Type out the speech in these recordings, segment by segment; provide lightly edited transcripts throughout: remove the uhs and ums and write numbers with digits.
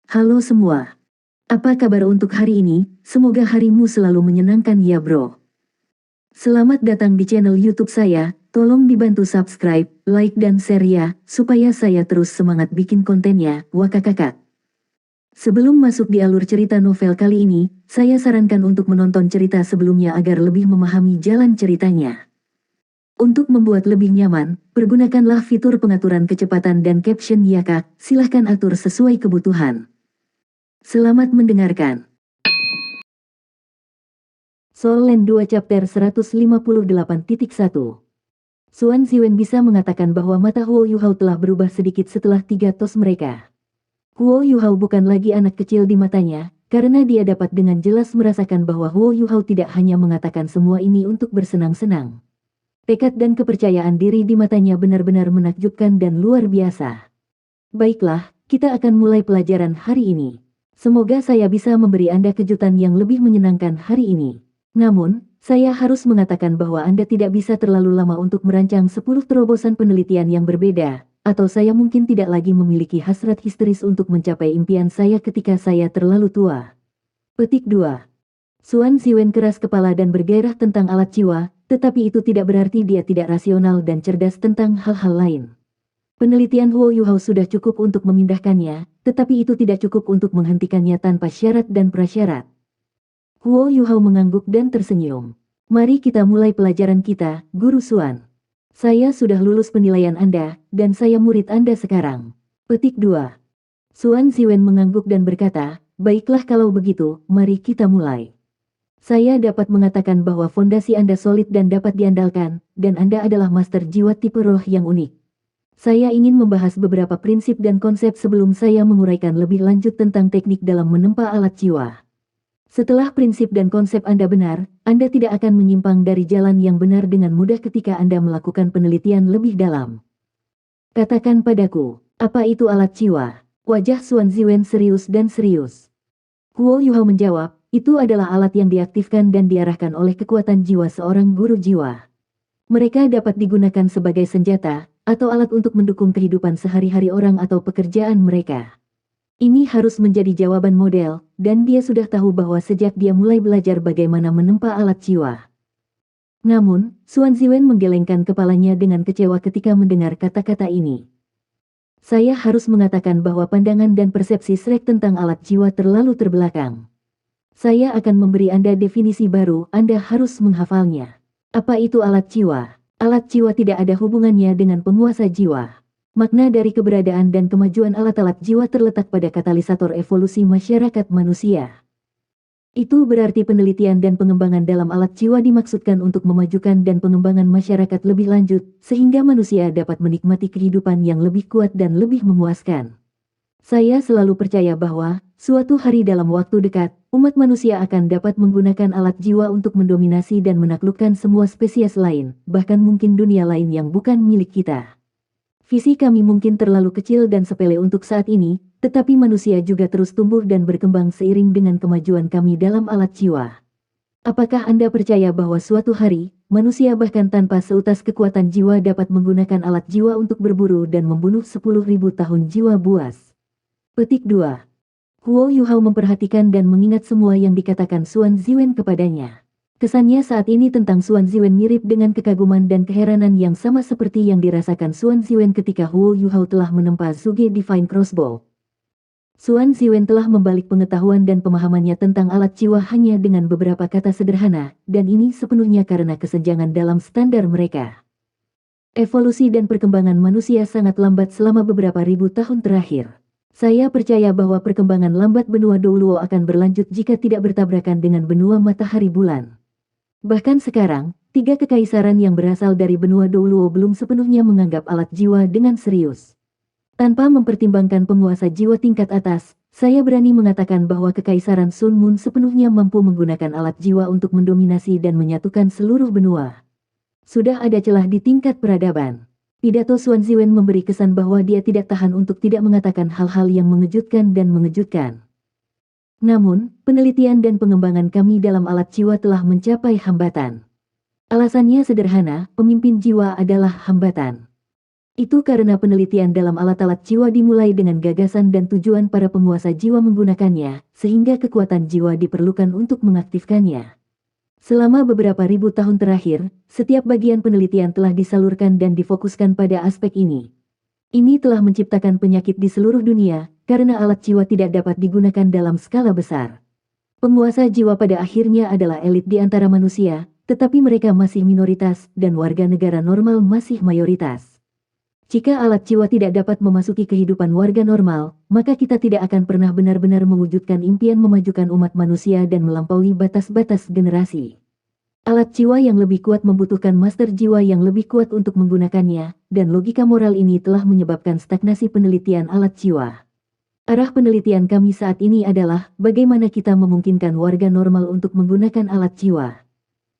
Halo semua. Apa kabar untuk hari ini? Semoga harimu selalu menyenangkan ya bro. Selamat datang di channel YouTube saya. Tolong dibantu subscribe, like dan share ya, supaya saya terus semangat bikin kontennya. Wakakakak. Sebelum masuk di alur cerita novel kali ini, saya sarankan untuk menonton cerita sebelumnya agar lebih memahami jalan ceritanya. Untuk membuat lebih nyaman, pergunakanlah fitur pengaturan kecepatan dan caption ya kak, silahkan atur sesuai kebutuhan. Selamat mendengarkan. Soul Land 2 Chapter 158.1. Suan Ziwen bisa mengatakan bahwa mata Huo Yuhao telah berubah sedikit setelah 3 tos mereka. Huo Yuhao bukan lagi anak kecil di matanya, karena dia dapat dengan jelas merasakan bahwa Huo Yuhao tidak hanya mengatakan semua ini untuk bersenang-senang. Tekad dan kepercayaan diri di matanya benar-benar menakjubkan dan luar biasa. Baiklah, kita akan mulai pelajaran hari ini. Semoga saya bisa memberi Anda kejutan yang lebih menyenangkan hari ini. Namun, saya harus mengatakan bahwa Anda tidak bisa terlalu lama untuk merancang 10 terobosan penelitian yang berbeda, atau saya mungkin tidak lagi memiliki hasrat histeris untuk mencapai impian saya ketika saya terlalu tua. Petik 2. Suan Ziwen keras kepala dan bergairah tentang alat jiwa, tetapi itu tidak berarti dia tidak rasional dan cerdas tentang hal-hal lain. Penelitian Huo Yuhao sudah cukup untuk memindahkannya, tetapi itu tidak cukup untuk menghentikannya tanpa syarat dan prasyarat. Huo Yuhao mengangguk dan tersenyum. Mari kita mulai pelajaran kita, Guru Suan. Saya sudah lulus penilaian Anda, dan saya murid Anda sekarang. Petik 2. Suan Ziwen mengangguk dan berkata, baiklah kalau begitu, mari kita mulai. Saya dapat mengatakan bahwa fondasi Anda solid dan dapat diandalkan, dan Anda adalah master jiwa tipe roh yang unik. Saya ingin membahas beberapa prinsip dan konsep sebelum saya menguraikan lebih lanjut tentang teknik dalam menempa alat jiwa. Setelah prinsip dan konsep Anda benar, Anda tidak akan menyimpang dari jalan yang benar dengan mudah ketika Anda melakukan penelitian lebih dalam. Katakan padaku, apa itu alat jiwa? Wajah Suan Ziwen serius dan serius. Huo Yuhao menjawab, itu adalah alat yang diaktifkan dan diarahkan oleh kekuatan jiwa seorang guru jiwa. Mereka dapat digunakan sebagai senjata, atau alat untuk mendukung kehidupan sehari-hari orang atau pekerjaan mereka. Ini harus menjadi jawaban model, dan dia sudah tahu bahwa sejak dia mulai belajar bagaimana menempa alat jiwa. Namun, Suan Ziwen menggelengkan kepalanya dengan kecewa ketika mendengar kata-kata ini. Saya harus mengatakan bahwa pandangan dan persepsi Shrek tentang alat jiwa terlalu terbelakang. Saya akan memberi Anda definisi baru, Anda harus menghafalnya. Apa itu alat jiwa? Alat jiwa tidak ada hubungannya dengan penguasa jiwa. Makna dari keberadaan dan kemajuan alat-alat jiwa terletak pada katalisator evolusi masyarakat manusia. Itu berarti penelitian dan pengembangan dalam alat jiwa dimaksudkan untuk memajukan dan pengembangan masyarakat lebih lanjut, sehingga manusia dapat menikmati kehidupan yang lebih kuat dan lebih memuaskan. Saya selalu percaya bahwa, suatu hari dalam waktu dekat, umat manusia akan dapat menggunakan alat jiwa untuk mendominasi dan menaklukkan semua spesies lain, bahkan mungkin dunia lain yang bukan milik kita. Visi kami mungkin terlalu kecil dan sepele untuk saat ini, tetapi manusia juga terus tumbuh dan berkembang seiring dengan kemajuan kami dalam alat jiwa. Apakah Anda percaya bahwa suatu hari, manusia bahkan tanpa seutas kekuatan jiwa dapat menggunakan alat jiwa untuk berburu dan membunuh 10.000 tahun jiwa buas? Petik 2. Huo Yuhao memperhatikan dan mengingat semua yang dikatakan Suan Ziwen kepadanya. Kesannya saat ini tentang Suan Ziwen mirip dengan kekaguman dan keheranan yang sama seperti yang dirasakan Suan Ziwen ketika Huo Yuhao telah menempa Zuge Divine Crossbow. Suan Ziwen telah membalik pengetahuan dan pemahamannya tentang alat jiwa hanya dengan beberapa kata sederhana, dan ini sepenuhnya karena kesenjangan dalam standar mereka. Evolusi dan perkembangan manusia sangat lambat selama beberapa ribu tahun terakhir. Saya percaya bahwa perkembangan lambat benua Douluo akan berlanjut jika tidak bertabrakan dengan benua matahari bulan. Bahkan sekarang, 3 kekaisaran yang berasal dari benua Douluo belum sepenuhnya menganggap alat jiwa dengan serius. Tanpa mempertimbangkan penguasa jiwa tingkat atas, saya berani mengatakan bahwa kekaisaran Sun Moon sepenuhnya mampu menggunakan alat jiwa untuk mendominasi dan menyatukan seluruh benua. Sudah ada celah di tingkat peradaban. Pidato Suan Ziwen memberi kesan bahwa dia tidak tahan untuk tidak mengatakan hal-hal yang mengejutkan dan mengejutkan. Namun, penelitian dan pengembangan kami dalam alat jiwa telah mencapai hambatan. Alasannya sederhana, pemimpin jiwa adalah hambatan. Itu karena penelitian dalam alat-alat jiwa dimulai dengan gagasan dan tujuan para penguasa jiwa menggunakannya, sehingga kekuatan jiwa diperlukan untuk mengaktifkannya. Selama beberapa ribu tahun terakhir, setiap bagian penelitian telah disalurkan dan difokuskan pada aspek ini. Ini telah menciptakan penyakit di seluruh dunia, karena alat jiwa tidak dapat digunakan dalam skala besar. Penguasa jiwa pada akhirnya adalah elit di antara manusia, tetapi mereka masih minoritas dan warga negara normal masih mayoritas. Jika alat jiwa tidak dapat memasuki kehidupan warga normal, maka kita tidak akan pernah benar-benar mewujudkan impian memajukan umat manusia dan melampaui batas-batas generasi. Alat jiwa yang lebih kuat membutuhkan master jiwa yang lebih kuat untuk menggunakannya, dan logika moral ini telah menyebabkan stagnasi penelitian alat jiwa. Arah penelitian kami saat ini adalah bagaimana kita memungkinkan warga normal untuk menggunakan alat jiwa.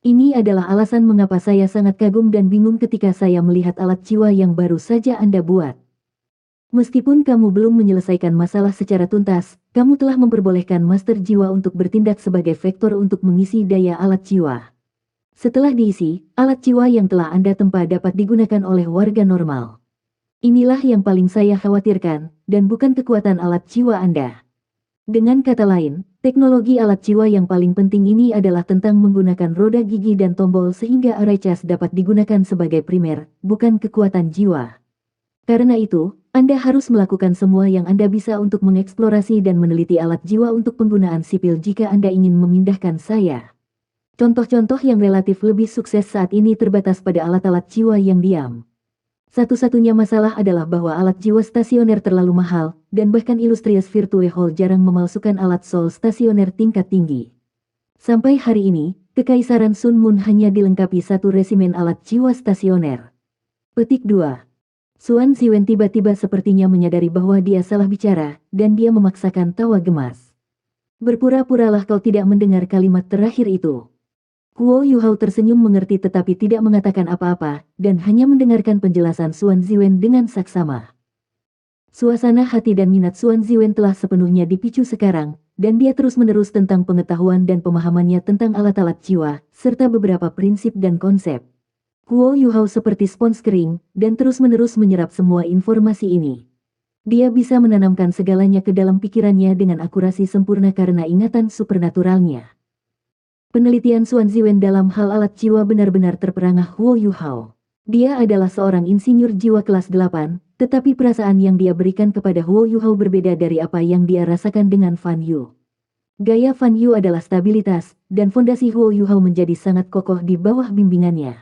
Ini adalah alasan mengapa saya sangat kagum dan bingung ketika saya melihat alat jiwa yang baru saja Anda buat. Meskipun kamu belum menyelesaikan masalah secara tuntas, kamu telah memperbolehkan master jiwa untuk bertindak sebagai vektor untuk mengisi daya alat jiwa. Setelah diisi, alat jiwa yang telah Anda tempa dapat digunakan oleh warga normal. Inilah yang paling saya khawatirkan, dan bukan kekuatan alat jiwa Anda. Dengan kata lain, teknologi alat jiwa yang paling penting ini adalah tentang menggunakan roda gigi dan tombol sehingga array cas dapat digunakan sebagai primer, bukan kekuatan jiwa. Karena itu, Anda harus melakukan semua yang Anda bisa untuk mengeksplorasi dan meneliti alat jiwa untuk penggunaan sipil jika Anda ingin memindahkan saya. Contoh-contoh yang relatif lebih sukses saat ini terbatas pada alat-alat jiwa yang diam. Satu-satunya masalah adalah bahwa alat jiwa stasioner terlalu mahal, dan bahkan Illustrious Virtue Hall jarang memalsukan alat soul stasioner tingkat tinggi. Sampai hari ini, Kekaisaran Sun Moon hanya dilengkapi satu resimen alat jiwa stasioner. Petik 2. Xuan Ziwen tiba-tiba sepertinya menyadari bahwa dia salah bicara, dan dia memaksakan tawa gemas. Berpura-puralah kau tidak mendengar kalimat terakhir itu. Huo Yuhao tersenyum mengerti tetapi tidak mengatakan apa-apa, dan hanya mendengarkan penjelasan Xuan Ziwen dengan saksama. Suasana hati dan minat Xuan Ziwen telah sepenuhnya dipicu sekarang, dan dia terus-menerus tentang pengetahuan dan pemahamannya tentang alat-alat jiwa, serta beberapa prinsip dan konsep. Huo Yuhao seperti spons kering, dan terus-menerus menyerap semua informasi ini. Dia bisa menanamkan segalanya ke dalam pikirannya dengan akurasi sempurna karena ingatan supernaturalnya. Penelitian Xuan Ziwen dalam hal alat jiwa benar-benar terperangah Huo Yuhao. Dia adalah seorang insinyur jiwa kelas 8, tetapi perasaan yang dia berikan kepada Huo Yuhao berbeda dari apa yang dia rasakan dengan Fan Yu. Gaya Fan Yu adalah stabilitas, dan fondasi Huo Yuhao menjadi sangat kokoh di bawah bimbingannya.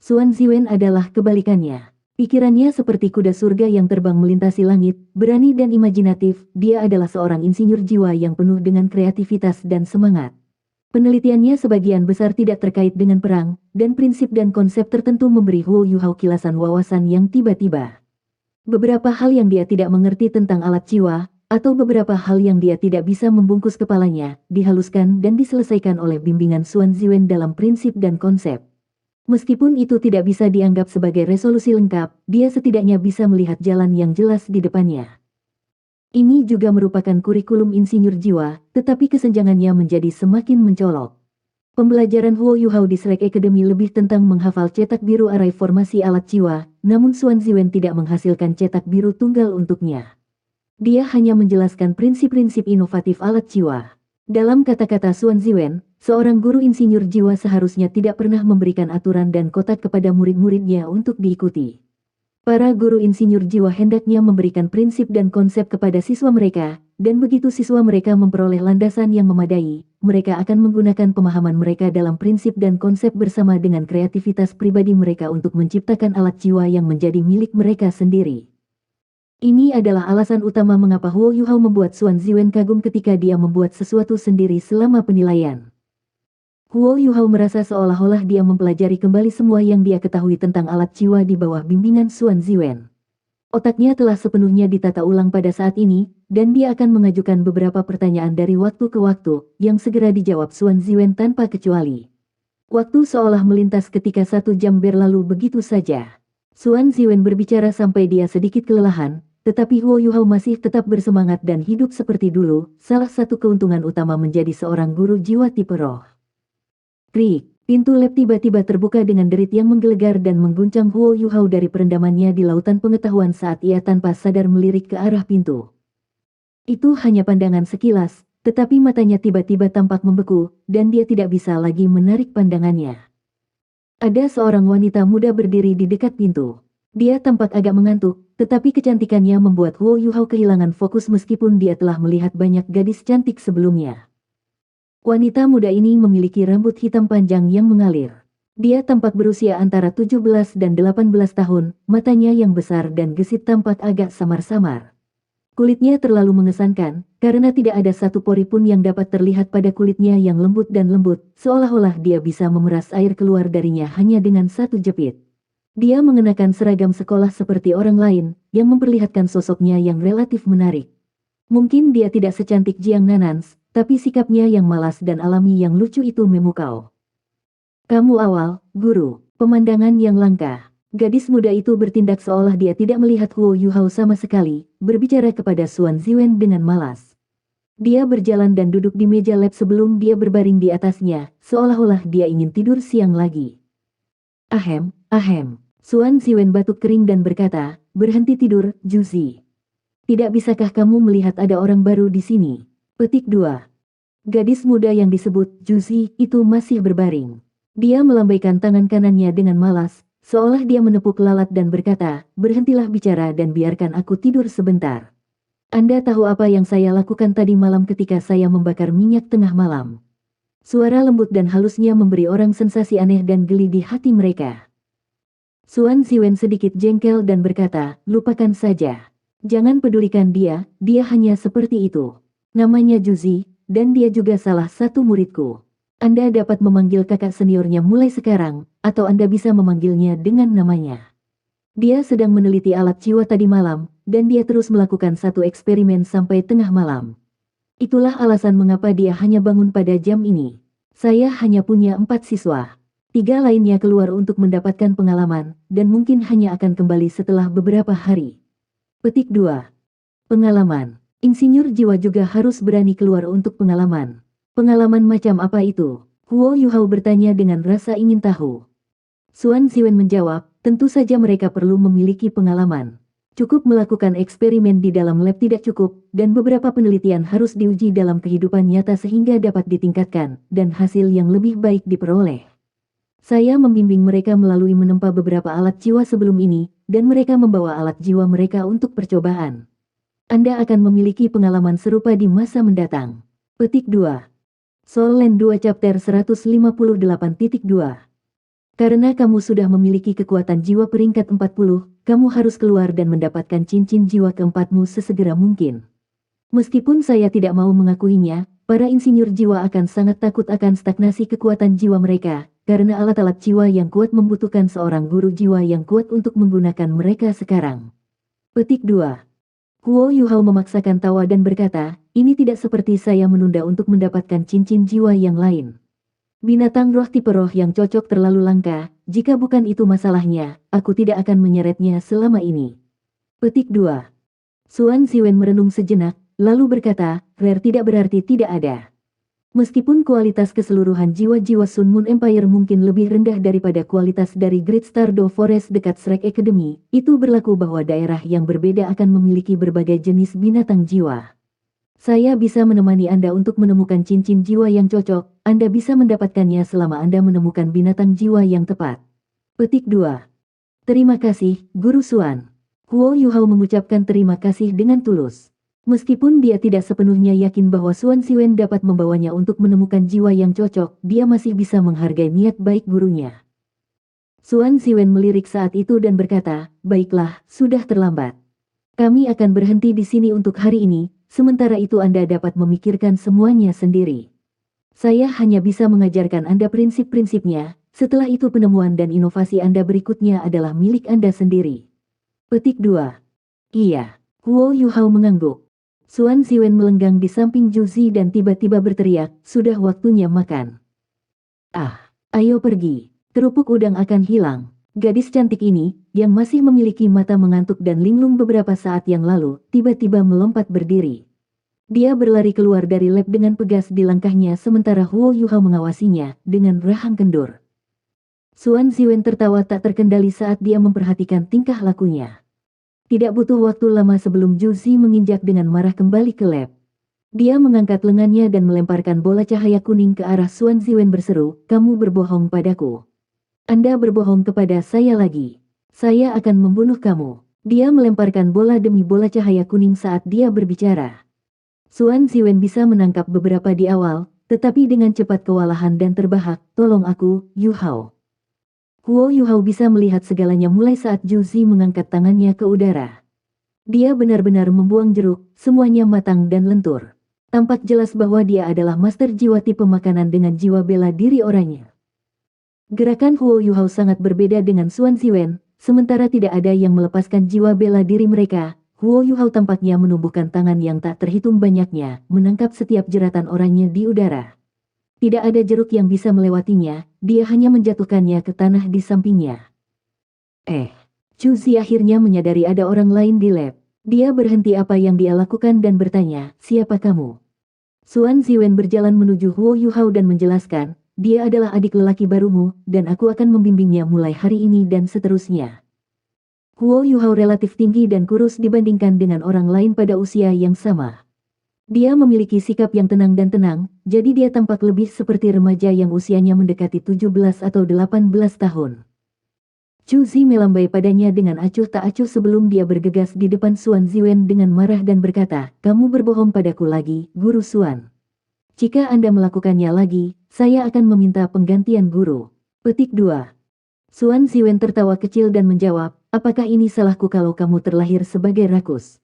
Xuan Ziwen adalah kebalikannya. Pikirannya seperti kuda surga yang terbang melintasi langit, berani dan imajinatif. Dia adalah seorang insinyur jiwa yang penuh dengan kreativitas dan semangat. Penelitiannya sebagian besar tidak terkait dengan perang, dan prinsip dan konsep tertentu memberi Huo Yuhao kilasan wawasan yang tiba-tiba. Beberapa hal yang dia tidak mengerti tentang alat jiwa, atau beberapa hal yang dia tidak bisa membungkus kepalanya, dihaluskan dan diselesaikan oleh bimbingan Xuan Ziwen dalam prinsip dan konsep. Meskipun itu tidak bisa dianggap sebagai resolusi lengkap, dia setidaknya bisa melihat jalan yang jelas di depannya. Ini juga merupakan kurikulum insinyur jiwa, tetapi kesenjangannya menjadi semakin mencolok. Pembelajaran Huo Yuhao di Shrek Academy lebih tentang menghafal cetak biru arai formasi alat jiwa, namun Xuan Ziwen tidak menghasilkan cetak biru tunggal untuknya. Dia hanya menjelaskan prinsip-prinsip inovatif alat jiwa. Dalam kata-kata Xuan Ziwen, seorang guru insinyur jiwa seharusnya tidak pernah memberikan aturan dan kotak kepada murid-muridnya untuk diikuti. Para guru insinyur jiwa hendaknya memberikan prinsip dan konsep kepada siswa mereka, dan begitu siswa mereka memperoleh landasan yang memadai, mereka akan menggunakan pemahaman mereka dalam prinsip dan konsep bersama dengan kreativitas pribadi mereka untuk menciptakan alat jiwa yang menjadi milik mereka sendiri. Ini adalah alasan utama mengapa Huo Yuhao membuat Xuan Ziwen kagum ketika dia membuat sesuatu sendiri selama penilaian. Huo Yuhao merasa seolah-olah dia mempelajari kembali semua yang dia ketahui tentang alat jiwa di bawah bimbingan Xuan Ziwen. Otaknya telah sepenuhnya ditata ulang pada saat ini, dan dia akan mengajukan beberapa pertanyaan dari waktu ke waktu, yang segera dijawab Xuan Ziwen tanpa kecuali. Waktu seolah melintas ketika 1 jam berlalu begitu saja. Xuan Ziwen berbicara sampai dia sedikit kelelahan, tetapi Huo Yuhao masih tetap bersemangat dan hidup seperti dulu. Salah satu keuntungan utama menjadi seorang guru jiwa tipe roh. Krik. Pintu lab tiba-tiba terbuka dengan derit yang menggelegar dan mengguncang Huo Yuhao dari perendamannya di lautan pengetahuan saat ia tanpa sadar melirik ke arah pintu. Itu hanya pandangan sekilas, tetapi matanya tiba-tiba tampak membeku, dan dia tidak bisa lagi menarik pandangannya. Ada seorang wanita muda berdiri di dekat pintu. Dia tampak agak mengantuk, tetapi kecantikannya membuat Huo Yuhao kehilangan fokus meskipun dia telah melihat banyak gadis cantik sebelumnya. Wanita muda ini memiliki rambut hitam panjang yang mengalir. Dia tampak berusia antara 17 dan 18 tahun, matanya yang besar dan gesit tampak agak samar-samar. Kulitnya terlalu mengesankan, karena tidak ada satu pori pun yang dapat terlihat pada kulitnya yang lembut dan lembut, seolah-olah dia bisa memeras air keluar darinya hanya dengan satu jepit. Dia mengenakan seragam sekolah seperti orang lain, yang memperlihatkan sosoknya yang relatif menarik. Mungkin dia tidak secantik Jiang Nanans, tapi sikapnya yang malas dan alami yang lucu itu memukau. Kamu awal, guru, pemandangan yang langka. Gadis muda itu bertindak seolah dia tidak melihat Huo Yuhao sama sekali, berbicara kepada Suan Ziwen dengan malas. Dia berjalan dan duduk di meja lab sebelum dia berbaring di atasnya, seolah-olah dia ingin tidur siang lagi. Ahem, ahem. Suan Ziwen batuk kering dan berkata, berhenti tidur, Juzi. Tidak bisakah kamu melihat ada orang baru di sini? Petik 2. Gadis muda yang disebut Juzi itu masih berbaring. Dia melambaikan tangan kanannya dengan malas, seolah dia menepuk lalat dan berkata, berhentilah bicara dan biarkan aku tidur sebentar. Anda tahu apa yang saya lakukan tadi malam ketika saya membakar minyak tengah malam? Suara lembut dan halusnya memberi orang sensasi aneh dan geli di hati mereka. Suan Ziwen sedikit jengkel dan berkata, lupakan saja. Jangan pedulikan dia hanya seperti itu. Namanya Juzi, dan dia juga salah satu muridku. Anda dapat memanggil kakak seniornya mulai sekarang, atau Anda bisa memanggilnya dengan namanya. Dia sedang meneliti alat jiwa tadi malam, dan dia terus melakukan satu eksperimen sampai tengah malam. Itulah alasan mengapa dia hanya bangun pada jam ini. Saya hanya punya 4 siswa. 3 lainnya keluar untuk mendapatkan pengalaman, dan mungkin hanya akan kembali setelah beberapa hari. Petik 2. Pengalaman. Insinyur jiwa juga harus berani keluar untuk pengalaman. Pengalaman macam apa itu? Huo Yuhao bertanya dengan rasa ingin tahu. Suan Ziwen menjawab, tentu saja mereka perlu memiliki pengalaman. Cukup melakukan eksperimen di dalam lab tidak cukup, dan beberapa penelitian harus diuji dalam kehidupan nyata sehingga dapat ditingkatkan, dan hasil yang lebih baik diperoleh. Saya membimbing mereka melalui menempa beberapa alat jiwa sebelum ini, dan mereka membawa alat jiwa mereka untuk percobaan. Anda akan memiliki pengalaman serupa di masa mendatang. Petik 2. Soul Land 2 Chapter 158.2. Karena kamu sudah memiliki kekuatan jiwa peringkat 40, kamu harus keluar dan mendapatkan cincin jiwa keempatmu sesegera mungkin. Meskipun saya tidak mau mengakuinya, para insinyur jiwa akan sangat takut akan stagnasi kekuatan jiwa mereka, karena alat-alat jiwa yang kuat membutuhkan seorang guru jiwa yang kuat untuk menggunakan mereka sekarang. Petik 2. Huo Yuhao memaksakan tawa dan berkata, ini tidak seperti saya menunda untuk mendapatkan cincin jiwa yang lain. Binatang roh tipe roh yang cocok terlalu langka, jika bukan itu masalahnya, aku tidak akan menyeretnya selama ini. Petik 2. Suan Ziwen merenung sejenak, lalu berkata, rare tidak berarti tidak ada. Meskipun kualitas keseluruhan jiwa-jiwa Sun Moon Empire mungkin lebih rendah daripada kualitas dari Great Stardew Forest dekat Shrek Academy, itu berlaku bahwa daerah yang berbeda akan memiliki berbagai jenis binatang jiwa. Saya bisa menemani Anda untuk menemukan cincin jiwa yang cocok, Anda bisa mendapatkannya selama Anda menemukan binatang jiwa yang tepat. Petik 2. Terima kasih, Guru Suan. Huo Yuhao mengucapkan terima kasih dengan tulus. Meskipun dia tidak sepenuhnya yakin bahwa Suan Ziwen dapat membawanya untuk menemukan jiwa yang cocok, dia masih bisa menghargai niat baik gurunya. Suan Ziwen melirik saat itu dan berkata, baiklah, sudah terlambat. Kami akan berhenti di sini untuk hari ini, sementara itu Anda dapat memikirkan semuanya sendiri. Saya hanya bisa mengajarkan Anda prinsip-prinsipnya, setelah itu penemuan dan inovasi Anda berikutnya adalah milik Anda sendiri. Petik 2. Iya. Huo Yuhao mengangguk. Suan Ziwen melenggang di samping Juzi dan tiba-tiba berteriak, sudah waktunya makan. Ah, ayo pergi. Kerupuk udang akan hilang. Gadis cantik ini, yang masih memiliki mata mengantuk dan linglung beberapa saat yang lalu, tiba-tiba melompat berdiri. Dia berlari keluar dari lab dengan pegas di langkahnya sementara Huo Yuhao mengawasinya dengan rahang kendur. Xuan Ziwen tertawa tak terkendali saat dia memperhatikan tingkah lakunya. Tidak butuh waktu lama sebelum Zhu Zi menginjak dengan marah kembali ke lab. Dia mengangkat lengannya dan melemparkan bola cahaya kuning ke arah Xuan Ziwen berseru, "Kamu berbohong padaku. Anda berbohong kepada saya lagi. Saya akan membunuh kamu." Dia melemparkan bola demi bola cahaya kuning saat dia berbicara. Xuan Ziwen bisa menangkap beberapa di awal, tetapi dengan cepat kewalahan dan terbahak, "Tolong aku, Yu Hao." Huo Yu Hao bisa melihat segalanya mulai saat Zhu Zi mengangkat tangannya ke udara. Dia benar-benar membuang jeruk, semuanya matang dan lentur. Tampak jelas bahwa dia adalah master jiwa tipe makanan dengan jiwa bela diri orangnya. Gerakan Huo Yu Hao sangat berbeda dengan Xuan Ziwen, sementara tidak ada yang melepaskan jiwa bela diri mereka. Huo Yu Hao tampaknya menumbuhkan tangan yang tak terhitung banyaknya, menangkap setiap jeratan orangnya di udara. Tidak ada jeruk yang bisa melewatinya, dia hanya menjatuhkannya ke tanah di sampingnya. Zhu Zi akhirnya menyadari ada orang lain di lab. Dia berhenti apa yang dia lakukan dan bertanya, "Siapa kamu?" Xuan Ziwen berjalan menuju Huo Yu Hao dan menjelaskan, "Dia adalah adik lelaki barumu, dan aku akan membimbingnya mulai hari ini dan seterusnya." Huo Yu Hao relatif tinggi dan kurus dibandingkan dengan orang lain pada usia yang sama. Dia memiliki sikap yang tenang dan tenang, jadi dia tampak lebih seperti remaja yang usianya mendekati 17 atau 18 tahun. Zhu Zi melambai padanya dengan acuh tak acuh sebelum dia bergegas di depan Xuan Ziwen dengan marah dan berkata, "Kamu berbohong padaku lagi, Guru Xuan. Jika Anda melakukannya lagi, saya akan meminta penggantian guru." Petik 2. Xuan Ziwen tertawa kecil dan menjawab, "Apakah ini salahku kalau kamu terlahir sebagai rakus?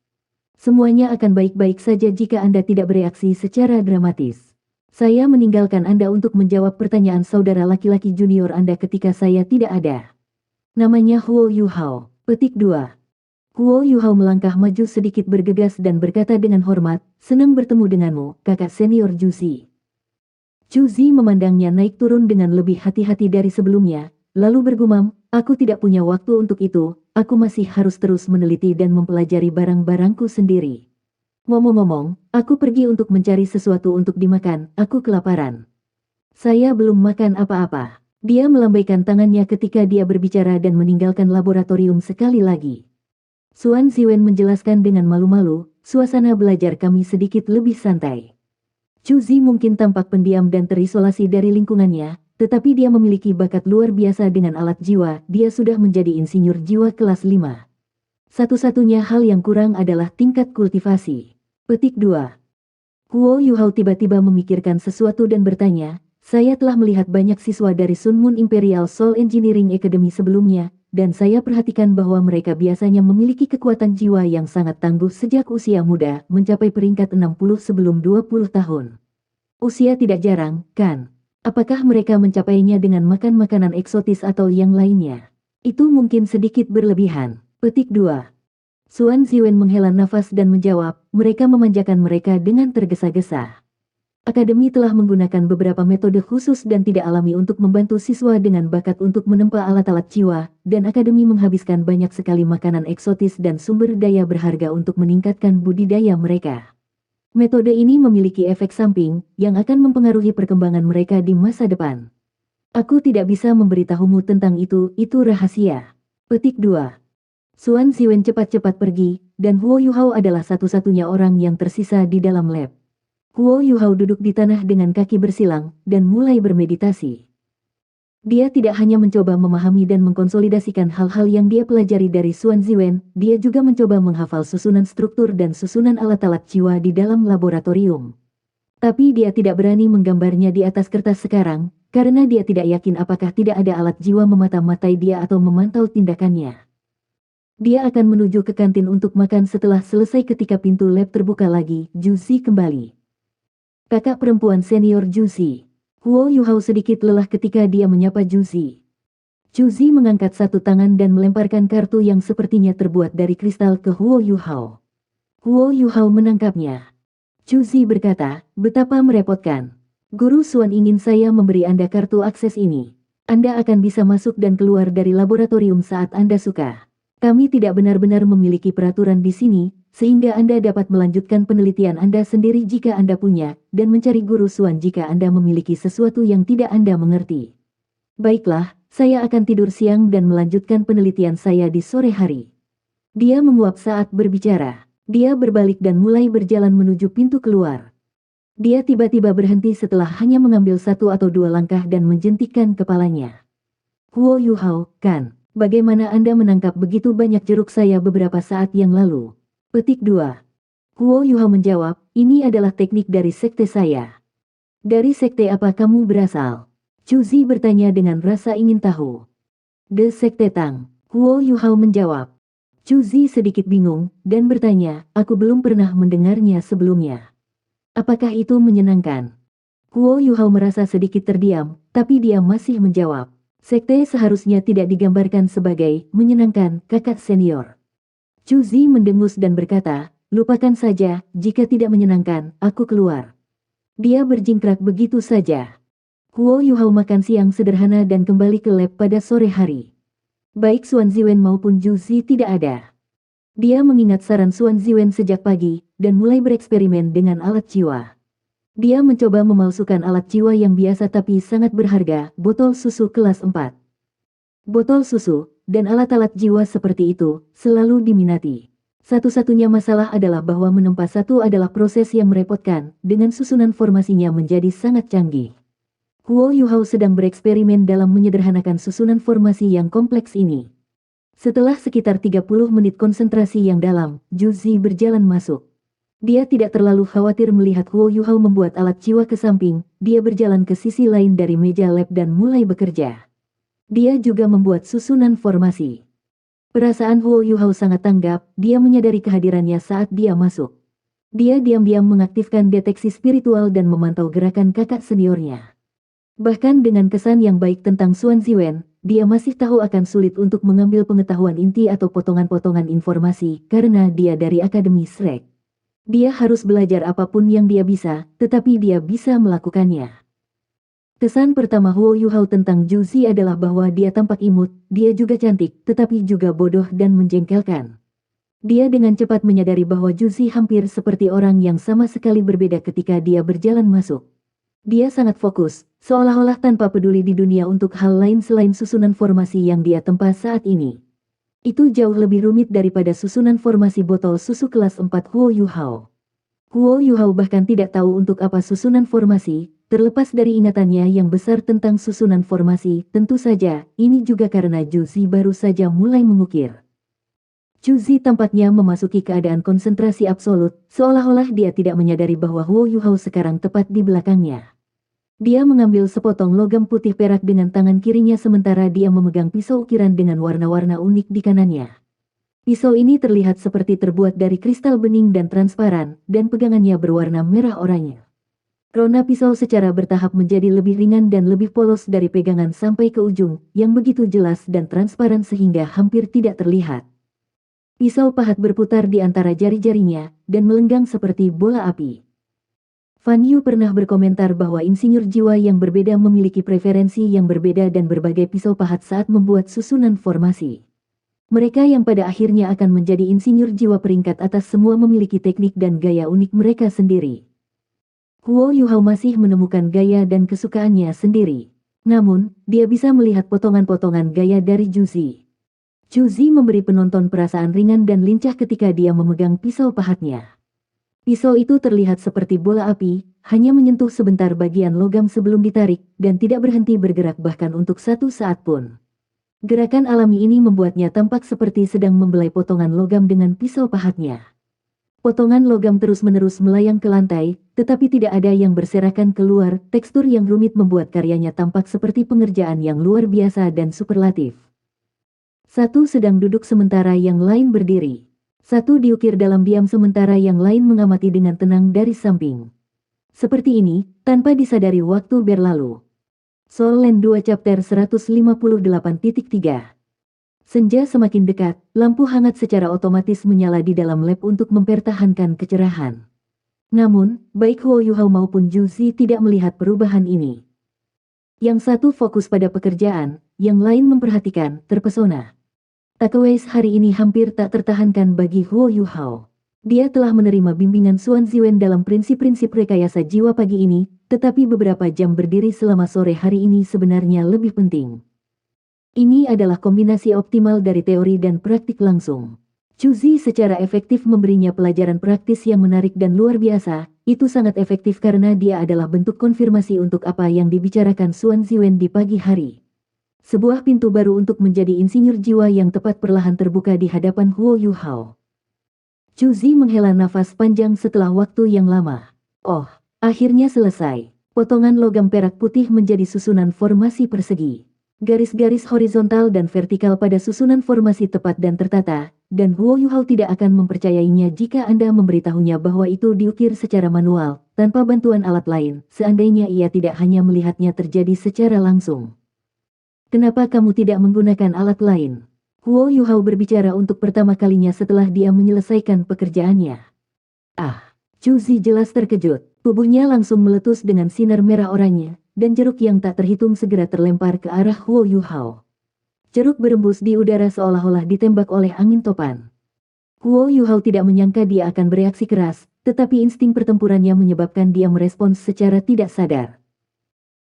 Semuanya akan baik-baik saja jika Anda tidak bereaksi secara dramatis. Saya meninggalkan Anda untuk menjawab pertanyaan saudara laki-laki junior Anda ketika saya tidak ada. Namanya Huo Yu Hao." Petik 2. Huo Yu Hao melangkah maju sedikit bergegas dan berkata dengan hormat, "Senang bertemu denganmu, kakak senior Zhu Zi." Zhu Zi memandangnya naik turun dengan lebih hati-hati dari sebelumnya, lalu bergumam, "Aku tidak punya waktu untuk itu, aku masih harus terus meneliti dan mempelajari barang-barangku sendiri. Ngomong-ngomong, aku pergi untuk mencari sesuatu untuk dimakan, aku kelaparan. Saya belum makan apa-apa." Dia melambaikan tangannya ketika dia berbicara dan meninggalkan laboratorium sekali lagi. Xuan Ziwen menjelaskan dengan malu-malu, "Suasana belajar kami sedikit lebih santai." Zhu Zi mungkin tampak pendiam dan terisolasi dari lingkungannya, tetapi dia memiliki bakat luar biasa dengan alat jiwa, dia sudah menjadi insinyur jiwa kelas 5. Satu-satunya hal yang kurang adalah tingkat kultivasi. Petik 2. Huo Yu Hao tiba-tiba memikirkan sesuatu dan bertanya, "Saya telah melihat banyak siswa dari Sun Moon Imperial Soul Engineering Academy sebelumnya, dan saya perhatikan bahwa mereka biasanya memiliki kekuatan jiwa yang sangat tangguh sejak usia muda, mencapai peringkat 60 sebelum 20 tahun. Usia tidak jarang, kan? Apakah mereka mencapainya dengan makan makanan eksotis atau yang lainnya? Itu mungkin sedikit berlebihan." Petik 2. Xuan Ziwen menghela nafas dan menjawab, "Mereka memanjakan mereka dengan tergesa-gesa. Akademi telah menggunakan beberapa metode khusus dan tidak alami untuk membantu siswa dengan bakat untuk menempa alat-alat jiwa, dan akademi menghabiskan banyak sekali makanan eksotis dan sumber daya berharga untuk meningkatkan budidaya mereka. Metode ini memiliki efek samping yang akan mempengaruhi perkembangan mereka di masa depan. Aku tidak bisa memberitahumu tentang itu rahasia." Petik 2. Xuan Ziwen cepat-cepat pergi, dan Huo Yu Hao adalah satu-satunya orang yang tersisa di dalam lab. Huo Yu Hao duduk di tanah dengan kaki bersilang, dan mulai bermeditasi. Dia tidak hanya mencoba memahami dan mengkonsolidasikan hal-hal yang dia pelajari dari Xuan Ziwen, dia juga mencoba menghafal susunan struktur dan susunan alat-alat jiwa di dalam laboratorium. Tapi dia tidak berani menggambarnya di atas kertas sekarang, karena dia tidak yakin apakah tidak ada alat jiwa memata-matai dia atau memantau tindakannya. Dia akan menuju ke kantin untuk makan setelah selesai ketika pintu lab terbuka lagi, Zhu Zi kembali. "Kakak perempuan senior Zhu Zi." Huo Yu Hao sedikit lelah ketika dia menyapa Zhu Zi. Zhu Zi mengangkat satu tangan dan melemparkan kartu yang sepertinya terbuat dari kristal ke Huo Yu Hao. Huo Yu Hao menangkapnya. Zhu Zi berkata, "Betapa merepotkan. Guru Xuan ingin saya memberi Anda kartu akses ini. Anda akan bisa masuk dan keluar dari laboratorium saat Anda suka. Kami tidak benar-benar memiliki peraturan di sini, sehingga Anda dapat melanjutkan penelitian Anda sendiri jika Anda punya, dan mencari guru Suan jika Anda memiliki sesuatu yang tidak Anda mengerti. Baiklah, saya akan tidur siang dan melanjutkan penelitian saya di sore hari. Dia menguap saat berbicara. Dia berbalik dan mulai berjalan menuju pintu keluar. Dia tiba-tiba berhenti setelah hanya mengambil 1 atau 2 langkah dan menjentikkan kepalanya. Huo Yuhao, kan? Bagaimana Anda menangkap begitu banyak jeruk saya beberapa saat yang lalu? Petik 2. Huo Yuhao menjawab, ini adalah teknik dari sekte saya. Dari sekte apa kamu berasal? Chu Zi bertanya dengan rasa ingin tahu. The Sekte Tang. Huo Yuhao menjawab. Chu Zi sedikit bingung, dan bertanya, aku belum pernah mendengarnya sebelumnya. Apakah itu menyenangkan? Huo Yuhao merasa sedikit terdiam, tapi dia masih menjawab. Sekte seharusnya tidak digambarkan sebagai menyenangkan, kakak senior. Chu Zi mendengus dan berkata, lupakan saja, jika tidak menyenangkan, aku keluar. Dia berjingkrak begitu saja. Huo Yuhao makan siang sederhana dan kembali ke lab pada sore hari. Baik Suan Ziwen maupun Ju Zi tidak ada. Dia mengingat saran Suan Ziwen sejak pagi, dan mulai bereksperimen dengan alat jiwa. Dia mencoba memalsukan alat jiwa yang biasa tapi sangat berharga, botol susu kelas 4. Botol susu, dan alat-alat jiwa seperti itu, selalu diminati. Satu-satunya masalah adalah bahwa menempa satu adalah proses yang merepotkan, dengan susunan formasinya menjadi sangat canggih. Huo Yuhao sedang bereksperimen dalam menyederhanakan susunan formasi yang kompleks ini. Setelah sekitar 30 menit konsentrasi yang dalam, Ju Zi berjalan masuk. Dia tidak terlalu khawatir melihat Huo Yuhao membuat alat jiwa ke samping, dia berjalan ke sisi lain dari meja lab dan mulai bekerja. Dia juga membuat susunan formasi. Perasaan Huo Yuhao sangat tanggap, dia menyadari kehadirannya saat dia masuk. Dia diam-diam mengaktifkan deteksi spiritual dan memantau gerakan kakak seniornya. Bahkan dengan kesan yang baik tentang Suan Ziwen, dia masih tahu akan sulit untuk mengambil pengetahuan inti atau potongan-potongan informasi karena dia dari Akademi Shrek. Dia harus belajar apapun yang dia bisa, tetapi dia bisa melakukannya. Kesan pertama Huo Yuhao tentang Ju Zi adalah bahwa dia tampak imut, dia juga cantik, tetapi juga bodoh dan menjengkelkan. Dia dengan cepat menyadari bahwa Ju Zi hampir seperti orang yang sama sekali berbeda ketika dia berjalan masuk. Dia sangat fokus, seolah-olah tanpa peduli di dunia untuk hal lain selain susunan formasi yang dia tempa saat ini. Itu jauh lebih rumit daripada susunan formasi botol susu kelas 4 Huo Yuhao. Huo Yuhao bahkan tidak tahu untuk apa susunan formasi, terlepas dari ingatannya yang besar tentang susunan formasi, tentu saja, ini juga karena Ju Zi baru saja mulai mengukir. Chu Zi tampaknya memasuki keadaan konsentrasi absolut, seolah-olah dia tidak menyadari bahwa Huo Yuhao sekarang tepat di belakangnya. Dia mengambil sepotong logam putih perak dengan tangan kirinya sementara dia memegang pisau ukiran dengan warna-warna unik di kanannya. Pisau ini terlihat seperti terbuat dari kristal bening dan transparan, dan pegangannya berwarna merah oranye. Rona pisau secara bertahap menjadi lebih ringan dan lebih polos dari pegangan sampai ke ujung, yang begitu jelas dan transparan sehingga hampir tidak terlihat. Pisau pahat berputar di antara jari-jarinya, dan melenggang seperti bola api. Fan Yu pernah berkomentar bahwa insinyur jiwa yang berbeda memiliki preferensi yang berbeda dan berbagai pisau pahat saat membuat susunan formasi. Mereka yang pada akhirnya akan menjadi insinyur jiwa peringkat atas semua memiliki teknik dan gaya unik mereka sendiri. Huo Yuhao masih menemukan gaya dan kesukaannya sendiri. Namun, dia bisa melihat potongan-potongan gaya dari Ju Zi. Ju Zi memberi penonton perasaan ringan dan lincah ketika dia memegang pisau pahatnya. Pisau itu terlihat seperti bola api, hanya menyentuh sebentar bagian logam sebelum ditarik, dan tidak berhenti bergerak bahkan untuk satu saat pun. Gerakan alami ini membuatnya tampak seperti sedang membelai potongan logam dengan pisau pahatnya. Potongan logam terus-menerus melayang ke lantai, tetapi tidak ada yang berserakan keluar, tekstur yang rumit membuat karyanya tampak seperti pengerjaan yang luar biasa dan superlatif. Satu sedang duduk sementara yang lain berdiri. Satu diukir dalam diam sementara yang lain mengamati dengan tenang dari samping. Seperti ini, tanpa disadari waktu berlalu. Soul Land 2 Chapter 158.3. Senja semakin dekat, lampu hangat secara otomatis menyala di dalam lab untuk mempertahankan kecerahan. Namun, baik Huo Yuhao maupun Ju Zi tidak melihat perubahan ini. Yang satu fokus pada pekerjaan, yang lain memperhatikan, terpesona. Takeways hari ini hampir tak tertahankan bagi Huo Yuhao. Dia telah menerima bimbingan Xuan Ziwen dalam prinsip-prinsip rekayasa jiwa pagi ini, tetapi beberapa jam berdiri selama sore hari ini sebenarnya lebih penting. Ini adalah kombinasi optimal dari teori dan praktik langsung. Chu Zi secara efektif memberinya pelajaran praktis yang menarik dan luar biasa. Itu sangat efektif karena dia adalah bentuk konfirmasi untuk apa yang dibicarakan Xuan Ziwen di pagi hari. Sebuah pintu baru untuk menjadi insinyur jiwa yang tepat perlahan terbuka di hadapan Huo Yuhao. Chu Zi menghela nafas panjang setelah waktu yang lama. Oh, akhirnya selesai. Potongan logam perak putih menjadi susunan formasi persegi. Garis-garis horizontal dan vertikal pada susunan formasi tepat dan tertata, dan Huo Yuhao tidak akan mempercayainya jika Anda memberitahunya bahwa itu diukir secara manual, tanpa bantuan alat lain, seandainya ia tidak hanya melihatnya terjadi secara langsung. Kenapa kamu tidak menggunakan alat lain? Huo Yuhao berbicara untuk pertama kalinya setelah dia menyelesaikan pekerjaannya. Ah, Chu Zi jelas terkejut. Tubuhnya langsung meletus dengan sinar merah oranye, dan jeruk yang tak terhitung segera terlempar ke arah Huo Yuhao. Jeruk berembus di udara seolah-olah ditembak oleh angin topan. Huo Yuhao tidak menyangka dia akan bereaksi keras, tetapi insting pertempurannya menyebabkan dia merespons secara tidak sadar.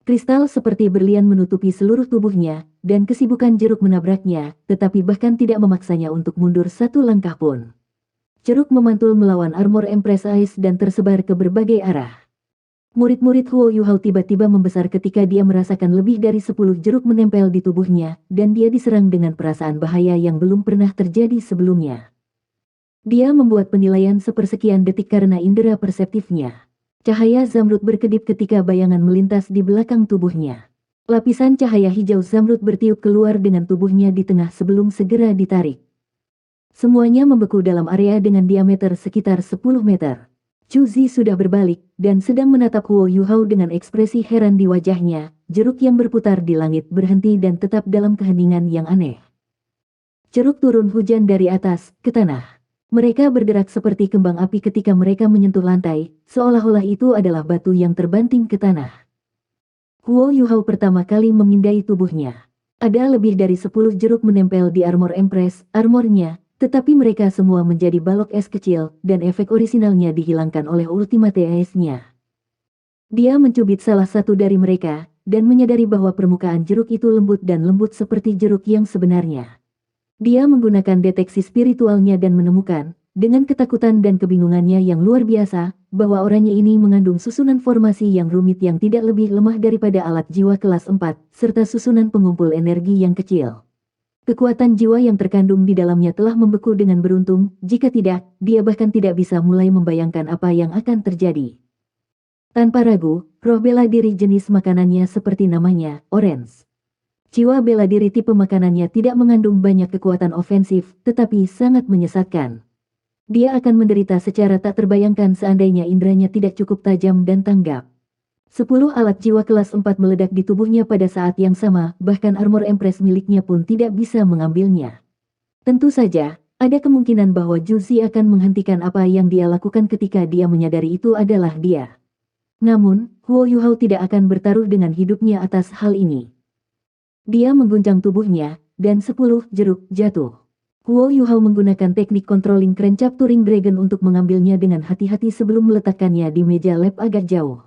Kristal seperti berlian menutupi seluruh tubuhnya, dan kesibukan jeruk menabraknya, tetapi bahkan tidak memaksanya untuk mundur satu langkah pun. Jeruk memantul melawan armor Empress Ice dan tersebar ke berbagai arah. Murid-murid Huo Yuhao tiba-tiba membesar ketika dia merasakan lebih dari 10 jeruk menempel di tubuhnya, dan dia diserang dengan perasaan bahaya yang belum pernah terjadi sebelumnya. Dia membuat penilaian sepersekian detik karena indera perseptifnya. Cahaya zamrud berkedip ketika bayangan melintas di belakang tubuhnya. Lapisan cahaya hijau zamrud bertiup keluar dengan tubuhnya di tengah sebelum segera ditarik. Semuanya membeku dalam area dengan diameter sekitar 10 meter. Chu Zi sudah berbalik, dan sedang menatap Huo Yuhao dengan ekspresi heran di wajahnya. Jeruk yang berputar di langit berhenti dan tetap dalam keheningan yang aneh. Jeruk turun hujan dari atas, ke tanah. Mereka bergerak seperti kembang api ketika mereka menyentuh lantai, seolah-olah itu adalah batu yang terbanting ke tanah. Huo Yuhao pertama kali memindai tubuhnya. Ada lebih dari 10 jeruk menempel di armor Empress, armornya, tetapi mereka semua menjadi balok es kecil, dan efek orisinalnya dihilangkan oleh Ultimate Ice-nya. Dia mencubit salah satu dari mereka, dan menyadari bahwa permukaan jeruk itu lembut dan lembut seperti jeruk yang sebenarnya. Dia menggunakan deteksi spiritualnya dan menemukan, dengan ketakutan dan kebingungannya yang luar biasa, bahwa oranye ini mengandung susunan formasi yang rumit yang tidak lebih lemah daripada alat jiwa kelas 4, serta susunan pengumpul energi yang kecil. Kekuatan jiwa yang terkandung di dalamnya telah membeku dengan beruntung, jika tidak, dia bahkan tidak bisa mulai membayangkan apa yang akan terjadi. Tanpa ragu, roh bela diri jenis makanannya seperti namanya, Orange. Jiwa bela diri tipe makanannya tidak mengandung banyak kekuatan ofensif, tetapi sangat menyesatkan. Dia akan menderita secara tak terbayangkan seandainya indranya tidak cukup tajam dan tanggap. 10 alat jiwa kelas 4 meledak di tubuhnya pada saat yang sama, bahkan armor Empress miliknya pun tidak bisa mengambilnya. Tentu saja, ada kemungkinan bahwa Chu Zi akan menghentikan apa yang dia lakukan ketika dia menyadari itu adalah dia. Namun, Huo Yuhao tidak akan bertaruh dengan hidupnya atas hal ini. Dia mengguncang tubuhnya, dan 10 jeruk jatuh. Huo Yuhao menggunakan teknik controlling krencap Turing Dragon untuk mengambilnya dengan hati-hati sebelum meletakkannya di meja lab agak jauh.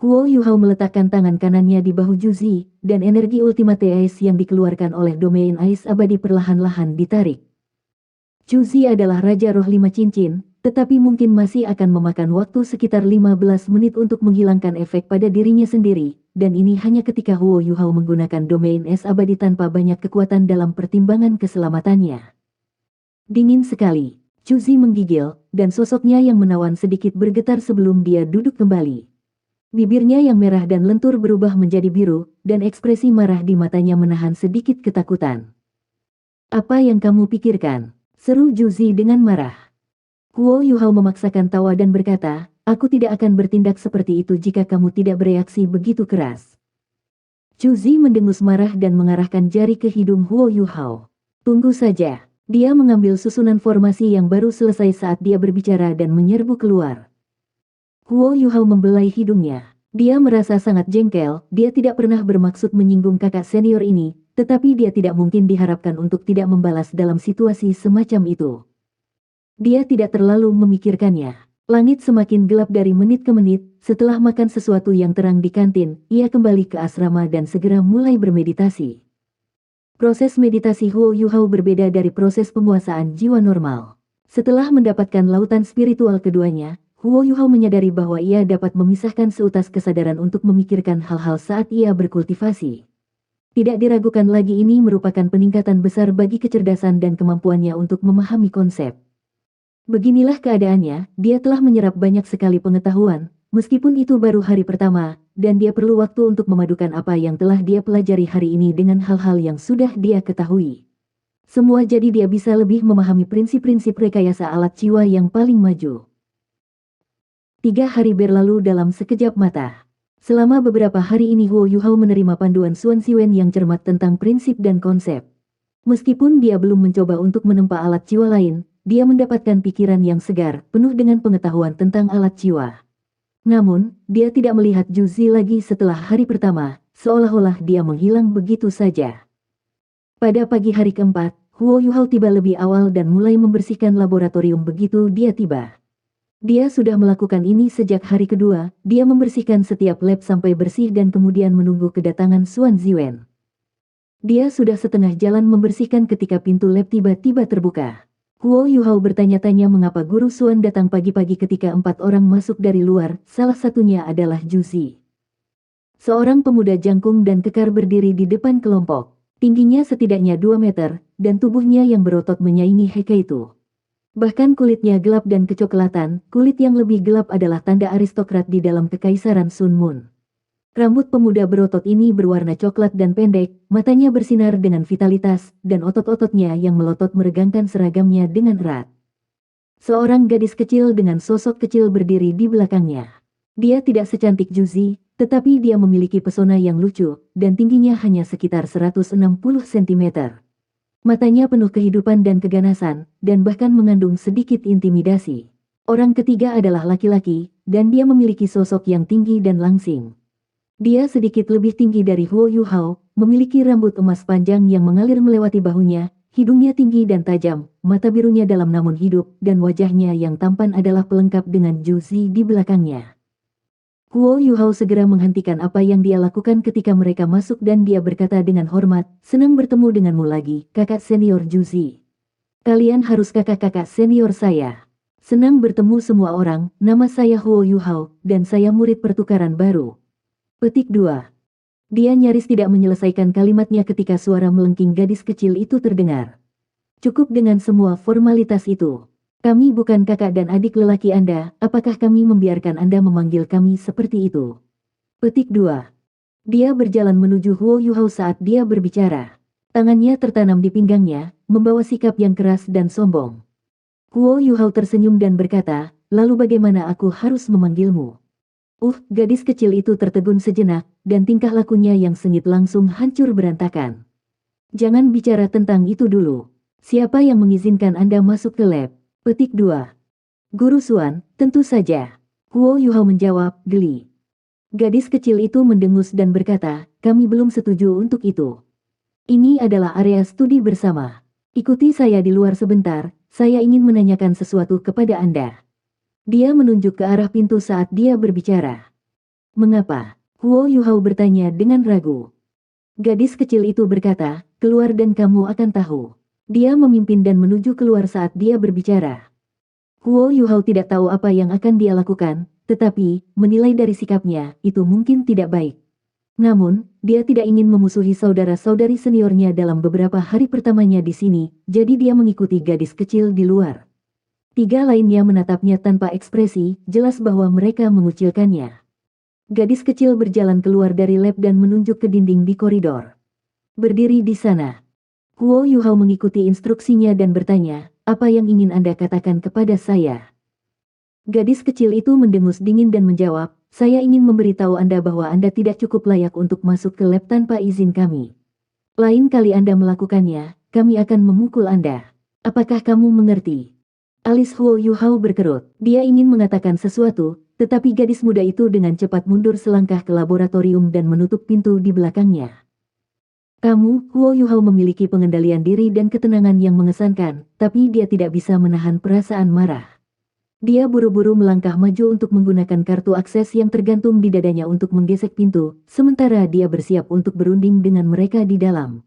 Huo Yuhao meletakkan tangan kanannya di bahu Chu Zi, dan energi Ultimate Ice yang dikeluarkan oleh domain Ice abadi perlahan-lahan ditarik. Chu Zi adalah Raja Roh 5 Cincin, tetapi mungkin masih akan memakan waktu sekitar 15 menit untuk menghilangkan efek pada dirinya sendiri, dan ini hanya ketika Huo Yuhao menggunakan domain es abadi tanpa banyak kekuatan dalam pertimbangan keselamatannya. Dingin sekali, Chu Zi menggigil, dan sosoknya yang menawan sedikit bergetar sebelum dia duduk kembali. Bibirnya yang merah dan lentur berubah menjadi biru, dan ekspresi marah di matanya menahan sedikit ketakutan. Apa yang kamu pikirkan? Seru Chu Zi dengan marah. Huo Yuhao memaksakan tawa dan berkata, aku tidak akan bertindak seperti itu jika kamu tidak bereaksi begitu keras. Chu Zi mendengus marah dan mengarahkan jari ke hidung Huo Yuhao. Tunggu saja. Dia mengambil susunan formasi yang baru selesai saat dia berbicara dan menyerbu keluar. Huo Yuhao membelai hidungnya. Dia merasa sangat jengkel, dia tidak pernah bermaksud menyinggung kakak senior ini, tetapi dia tidak mungkin diharapkan untuk tidak membalas dalam situasi semacam itu. Dia tidak terlalu memikirkannya. Langit semakin gelap dari menit ke menit. Setelah makan sesuatu yang terang di kantin, ia kembali ke asrama dan segera mulai bermeditasi. Proses meditasi Huo Yuhao berbeda dari proses penguasaan jiwa normal. Setelah mendapatkan lautan spiritual keduanya, Huo Yuhao menyadari bahwa ia dapat memisahkan seutas kesadaran untuk memikirkan hal-hal saat ia berkultivasi. Tidak diragukan lagi, ini merupakan peningkatan besar bagi kecerdasan dan kemampuannya untuk memahami konsep. Beginilah keadaannya, dia telah menyerap banyak sekali pengetahuan, meskipun itu baru hari pertama, dan dia perlu waktu untuk memadukan apa yang telah dia pelajari hari ini dengan hal-hal yang sudah dia ketahui. Semua jadi dia bisa lebih memahami prinsip-prinsip rekayasa alat jiwa yang paling maju. 3 hari berlalu dalam sekejap mata. Selama beberapa hari ini Huo Yuhao menerima panduan Xuan Xiwen yang cermat tentang prinsip dan konsep. Meskipun dia belum mencoba untuk menempa alat jiwa lain, dia mendapatkan pikiran yang segar, penuh dengan pengetahuan tentang alat jiwa. Namun, dia tidak melihat Zhu Zi lagi setelah hari pertama, seolah-olah dia menghilang begitu saja. Pada pagi hari keempat, Huo Yuhao tiba lebih awal dan mulai membersihkan laboratorium begitu dia tiba. Dia sudah melakukan ini sejak hari kedua, dia membersihkan setiap lab sampai bersih dan kemudian menunggu kedatangan Xuan Ziwen. Dia sudah setengah jalan membersihkan ketika pintu lab tiba-tiba terbuka. Huo Yuhao bertanya-tanya mengapa Guru Xuan datang pagi-pagi ketika 4 orang masuk dari luar, salah satunya adalah Zhu Zi. Seorang pemuda jangkung dan kekar berdiri di depan kelompok. Tingginya setidaknya 2 meter, dan tubuhnya yang berotot menyaingi Heka itu. Bahkan kulitnya gelap dan kecoklatan, kulit yang lebih gelap adalah tanda aristokrat di dalam kekaisaran Sun Moon. Rambut pemuda berotot ini berwarna coklat dan pendek, matanya bersinar dengan vitalitas, dan otot-ototnya yang melotot meregangkan seragamnya dengan erat. Seorang gadis kecil dengan sosok kecil berdiri di belakangnya. Dia tidak secantik Zhu Zi, tetapi dia memiliki pesona yang lucu, dan tingginya hanya sekitar 160 cm. Matanya penuh kehidupan dan keganasan, dan bahkan mengandung sedikit intimidasi. Orang ketiga adalah laki-laki, dan dia memiliki sosok yang tinggi dan langsing. Dia sedikit lebih tinggi dari Huo Yuhao, memiliki rambut emas panjang yang mengalir melewati bahunya, hidungnya tinggi dan tajam, mata birunya dalam namun hidup, dan wajahnya yang tampan adalah pelengkap dengan Zhu Zi di belakangnya. Huo Yuhao segera menghentikan apa yang dia lakukan ketika mereka masuk dan dia berkata dengan hormat, "Senang bertemu denganmu lagi, kakak senior Zhu Zi. Kalian harus kakak-kakak senior saya. Senang bertemu semua orang, nama saya Huo Yuhao, dan saya murid pertukaran baru." Petik 2. Dia nyaris tidak menyelesaikan kalimatnya ketika suara melengking gadis kecil itu terdengar. "Cukup dengan semua formalitas itu. Kami bukan kakak dan adik lelaki Anda, apakah kami membiarkan Anda memanggil kami seperti itu?" Petik 2. Dia berjalan menuju Huo Yuhao saat dia berbicara. Tangannya tertanam di pinggangnya, membawa sikap yang keras dan sombong. Huo Yuhao tersenyum dan berkata, "Lalu bagaimana aku harus memanggilmu?" Gadis kecil itu tertegun sejenak, dan tingkah lakunya yang sengit langsung hancur berantakan. "Jangan bicara tentang itu dulu. Siapa yang mengizinkan Anda masuk ke lab?" Petik 2. "Guru Xuan, tentu saja." Huo Yuhao menjawab, geli. Gadis kecil itu mendengus dan berkata, "Kami belum setuju untuk itu. Ini adalah area studi bersama. Ikuti saya di luar sebentar, saya ingin menanyakan sesuatu kepada Anda." Dia menunjuk ke arah pintu saat dia berbicara. "Mengapa?" Huo Yuhao bertanya dengan ragu. Gadis kecil itu berkata, "Keluar dan kamu akan tahu." Dia memimpin dan menuju keluar saat dia berbicara. Huo Yuhao tidak tahu apa yang akan dia lakukan, tetapi, menilai dari sikapnya, itu mungkin tidak baik. Namun, dia tidak ingin memusuhi saudara-saudari seniornya dalam beberapa hari pertamanya di sini, jadi dia mengikuti gadis kecil di luar. 3 lainnya menatapnya tanpa ekspresi, jelas bahwa mereka mengucilkannya. Gadis kecil berjalan keluar dari lab dan menunjuk ke dinding di koridor. "Berdiri di sana." Huo Yuhao mengikuti instruksinya dan bertanya, "Apa yang ingin Anda katakan kepada saya?" Gadis kecil itu mendengus dingin dan menjawab, "Saya ingin memberitahu Anda bahwa Anda tidak cukup layak untuk masuk ke lab tanpa izin kami. Lain kali Anda melakukannya, kami akan memukul Anda. Apakah kamu mengerti?" Alis Huo Yuhao berkerut. Dia ingin mengatakan sesuatu, tetapi gadis muda itu dengan cepat mundur selangkah ke laboratorium dan menutup pintu di belakangnya. Kamu, Huo Yuhao memiliki pengendalian diri dan ketenangan yang mengesankan, tapi dia tidak bisa menahan perasaan marah. Dia buru-buru melangkah maju untuk menggunakan kartu akses yang tergantung di dadanya untuk menggesek pintu, sementara dia bersiap untuk berunding dengan mereka di dalam.